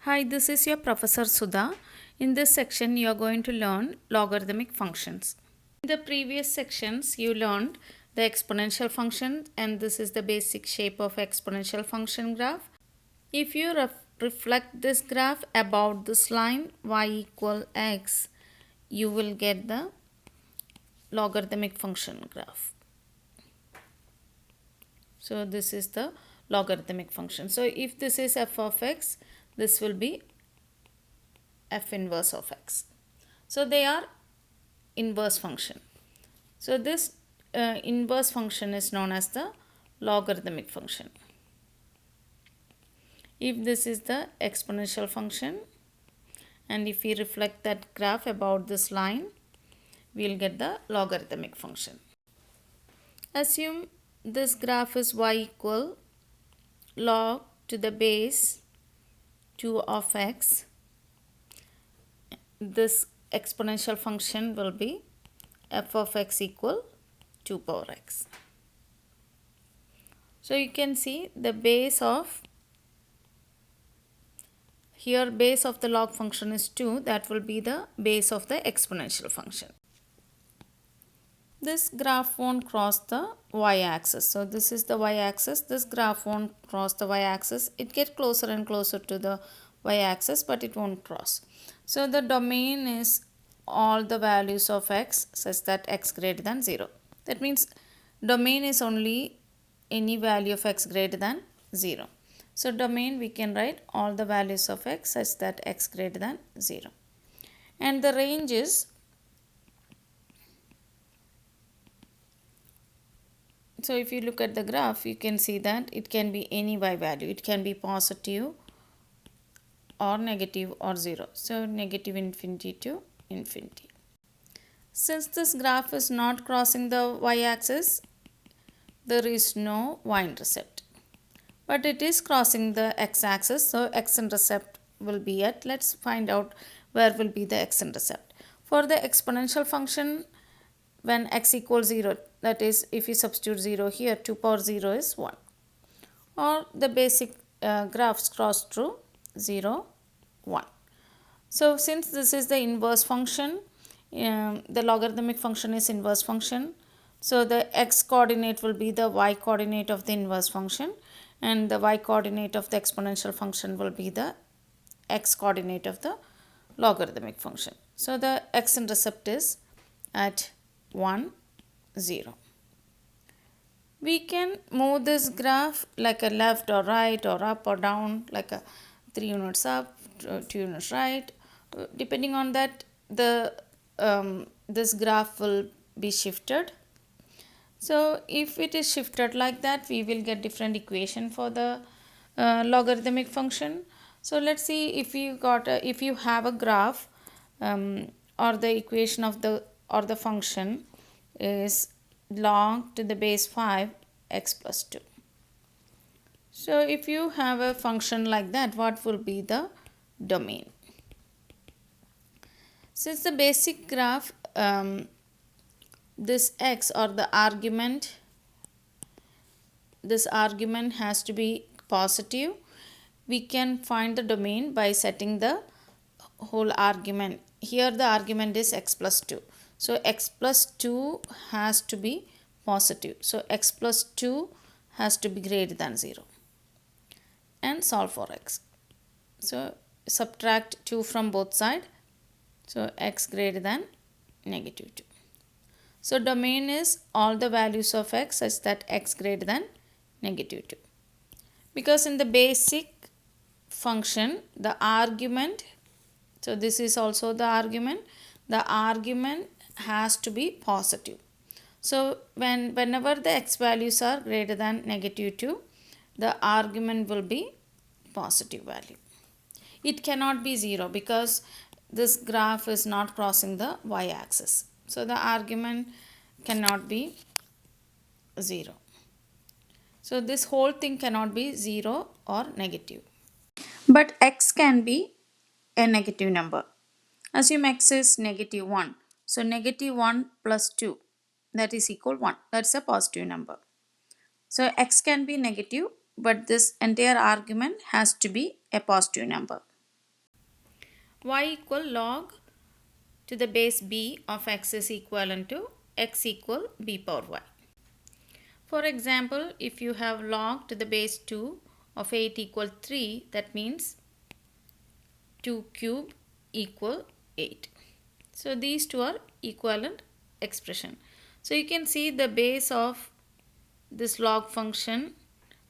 Hi, this is your Professor Sudha. In this section, you are going to learn logarithmic functions. In the previous sections, you learned the exponential function, and this is the basic shape of exponential function graph. If you reflect this graph about this line y equal x, you will get the logarithmic function graph. So this is the logarithmic function. So if this is f of x, this will be f inverse of x. So they are inverse function. So this inverse function is known as the logarithmic function. If this is the exponential function, and if we reflect that graph about this line, we will get the logarithmic function. Assume this graph is y equal log to the base 2 of x. This exponential function will be f of x equal 2 power x. So you can see the base of, here base of the log function is 2, that will be the base of the exponential function. This graph won't cross the y-axis. So this is the y-axis. This graph won't cross the y-axis. It gets closer and closer to the y-axis, but it won't cross. So the domain is all the values of x such that x greater than 0. That means domain is only any value of x greater than 0. So domain, we can write all the values of x such that x greater than 0. And the range is, so if you look at the graph, you can see that it can be any y value. It can be positive or negative or 0. So negative infinity to infinity. Since this graph is not crossing the y-axis, there is no y-intercept. But it is crossing the x-axis, so x-intercept will be at, let's find out where will be the x-intercept. For the exponential function, when x equals 0, that is if you substitute 0 here, 2 power 0 is 1. Or the basic graphs cross through 0, 1. So since this is the inverse function, the logarithmic function is inverse function. So the x coordinate will be the y coordinate of the inverse function, and the y coordinate of the exponential function will be the x coordinate of the logarithmic function. So the x-intercept is at 1, 0. We can move this graph like a left or right or up or down, like a 3 units up, 2 units right. Depending on that, the this graph will be shifted. So if it is shifted like that, we will get different equation for the logarithmic function. So let's see if you got if you have a graph or the equation of the function is log to the base 5 x plus 2. So if you have a function like that, what will be the domain? Since the basic graph, this x or the argument, this argument has to be positive, we can find the domain by setting the whole argument. Here the argument is x plus 2. So x plus 2 has to be positive. So x plus 2 has to be greater than 0. And solve for x. So subtract 2 from both sides. So x greater than negative 2. So domain is all the values of x such that x greater than negative 2. Because in the basic function, the argument, so this is also the argument has to be positive. So whenever the x values are greater than negative 2, the argument will be positive value. It cannot be 0 because this graph is not crossing the y-axis. So the argument cannot be 0. So this whole thing cannot be 0 or negative. But x can be a negative number. Assume x is negative 1. So negative 1 plus 2, that is equal 1. That's a positive number. So x can be negative, but this entire argument has to be a positive number. y equal log to the base b of x is equivalent to x equal b power y. For example, if you have log to the base 2 of 8 equal 3, that means 2 cube equal 8. So these two are equivalent expression. So you can see the base of this log function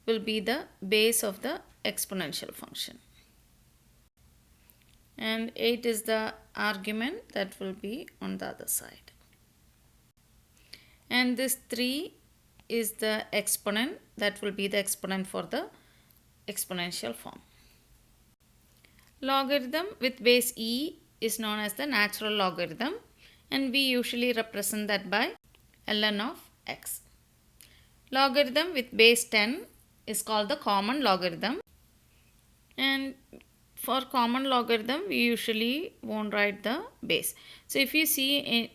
will be the base of the exponential function. And 8 is the argument that will be on the other side. And this 3 is the exponent that will be the exponent for the exponential form. Logarithm with base e is known as the natural logarithm, and we usually represent that by ln of x. Logarithm with base 10 is called the common logarithm, and for common logarithm we usually won't write the base. So if you see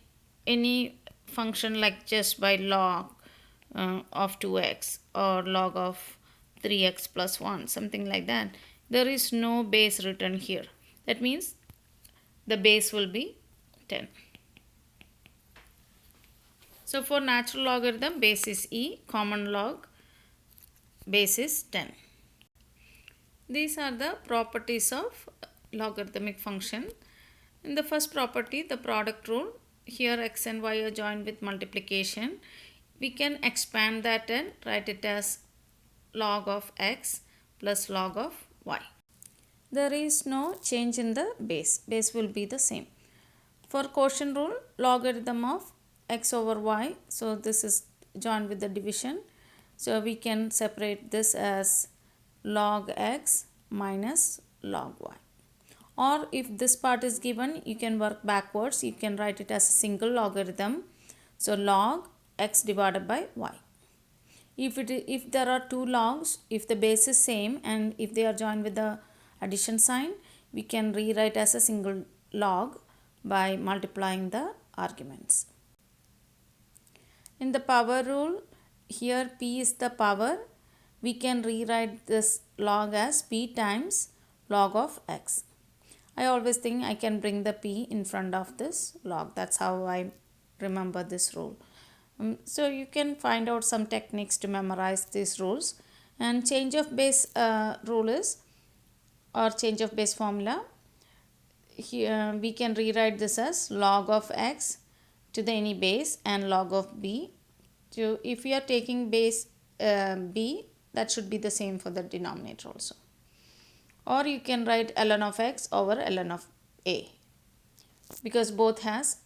any function like just by log of 2x or log of 3x plus 1, something like that, there is no base written here. That means the base will be 10. So for natural logarithm, base is e, common log base is 10. These are the properties of logarithmic function. In the first property, the product rule, here x and y are joined with multiplication. We can expand that and write it as log of x plus log of y. There is no change in the base. Base will be the same. For quotient rule, logarithm of x over y. So this is joined with the division. So we can separate this as log x minus log y. Or if this part is given, you can work backwards. You can write it as a single logarithm. So log x divided by y. If there are two logs, if the base is same and if they are joined with the addition sign, we can rewrite as a single log by multiplying the arguments. In the power rule, here p is the power. We can rewrite this log as p times log of x. I always think I can bring the p in front of this log. That's how I remember this rule. So you can find out some techniques to memorize these rules. And change of base rule is, or change of base formula, here we can rewrite this as log of x to the any base and log of b. So if we are taking base b, that should be the same for the denominator also. Or you can write ln of x over ln of a, because both has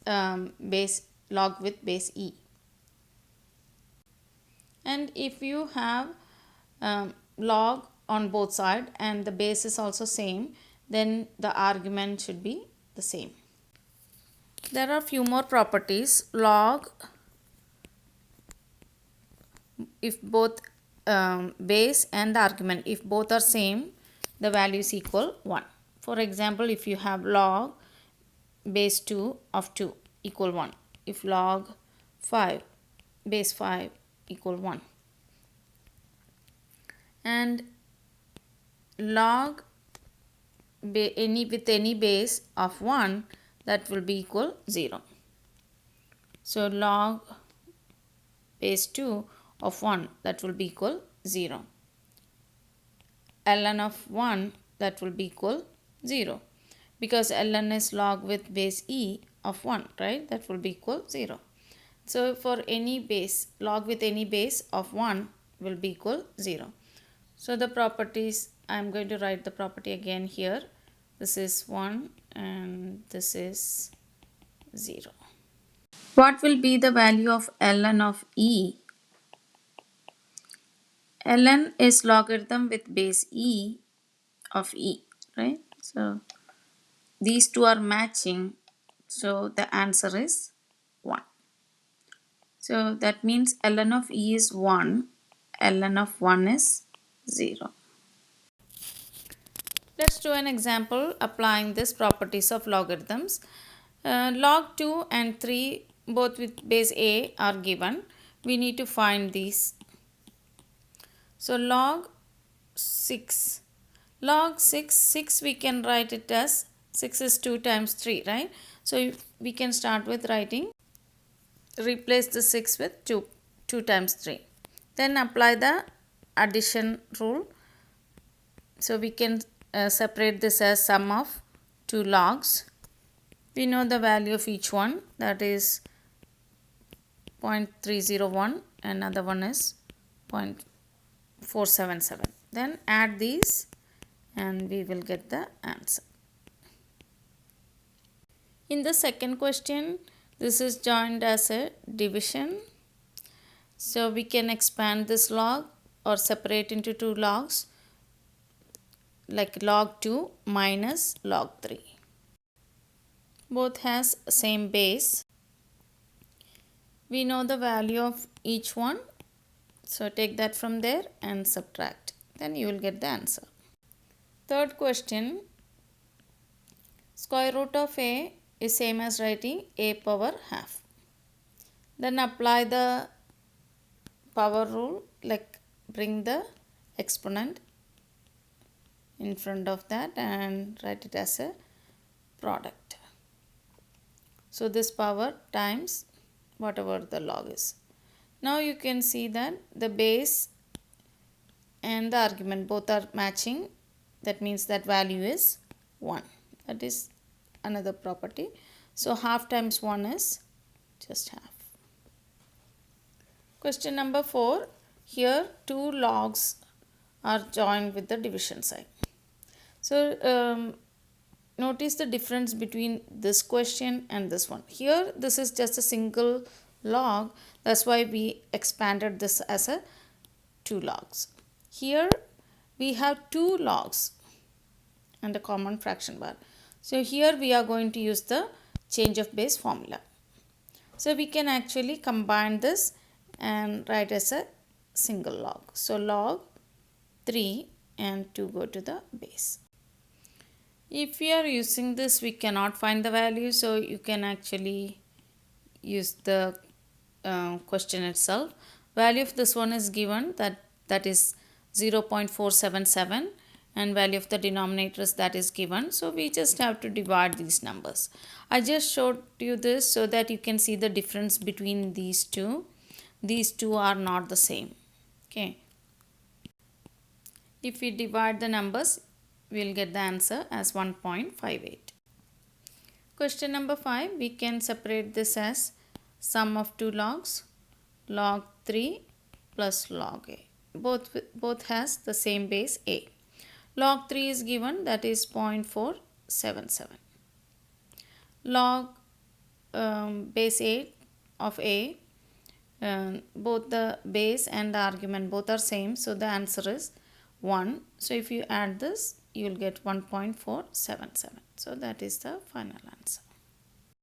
base log with base e. And if you have log on both sides and the base is also same, then the argument should be the same. There are few more properties. Log, if both base and the argument, if both are same, the value is equal 1. For example, if you have log base 2 of 2 equal 1, if log 5 base 5 equal 1, and log with any base of 1, that will be equal 0. So log base 2 of 1, that will be equal 0. ln of 1, that will be equal 0, because ln is log with base e of 1, right? That will be equal 0. So for any base, log with any base of 1 will be equal 0. So the properties, I am going to write the property again here. This is 1 and this is 0. What will be the value of ln of e? Ln is logarithm with base e of e, right? So these two are matching, so the answer is 1. So that means ln of e is 1, ln of 1 is 0. Let's do an example applying this properties of logarithms. Log 2 and 3 both with base a are given. We need to find these. So log 6. Log 6 we can write it as 6 is 2 times 3, right? So we can start with writing, replace the 6 with 2 times 3. Then apply the addition rule. So we can separate this as sum of two logs. We know the value of each one, that is 0.301, another one is 0.477. Then add these and we will get the answer. In the second question, this is joined as a division. So we can expand this log or separate into two logs, like log 2 minus log 3. Both has same base. We know the value of each one. So take that from there and subtract. Then you will get the answer. Third question, square root of a is same as writing a power half. Then apply the power rule, like bring the exponent in front of that and write it as a product. So this power times whatever the log is. Now you can see that the base and the argument both are matching. That means that value is 1. That is another property. So half times 1 is just half. Question number 4. Here two logs are joined with the division sign. So notice the difference between this question and this one. Here this is just a single log. That's why we expanded this as a two logs. Here we have two logs and a common fraction bar. So here we are going to use the change of base formula. So we can actually combine this and write as a single log. So log 3 and 2 go to the base. If we are using this, we cannot find the value. So you can actually use the question itself. Value of this one is given, that is 0.477, and value of the denominator is that is given. So we just have to divide these numbers. I just showed you this so that you can see the difference between these two. These two are not the same. Okay. If we divide the numbers, we will get the answer as 1.58. Question number 5, we can separate this as sum of two logs, log 3 plus log a. Both has the same base a. Log 3 is given, that is 0.477. Log base 8 of a, both the base and the argument both are same, so the answer is 1. So if you add this, you will get 1.477. So that is the final answer.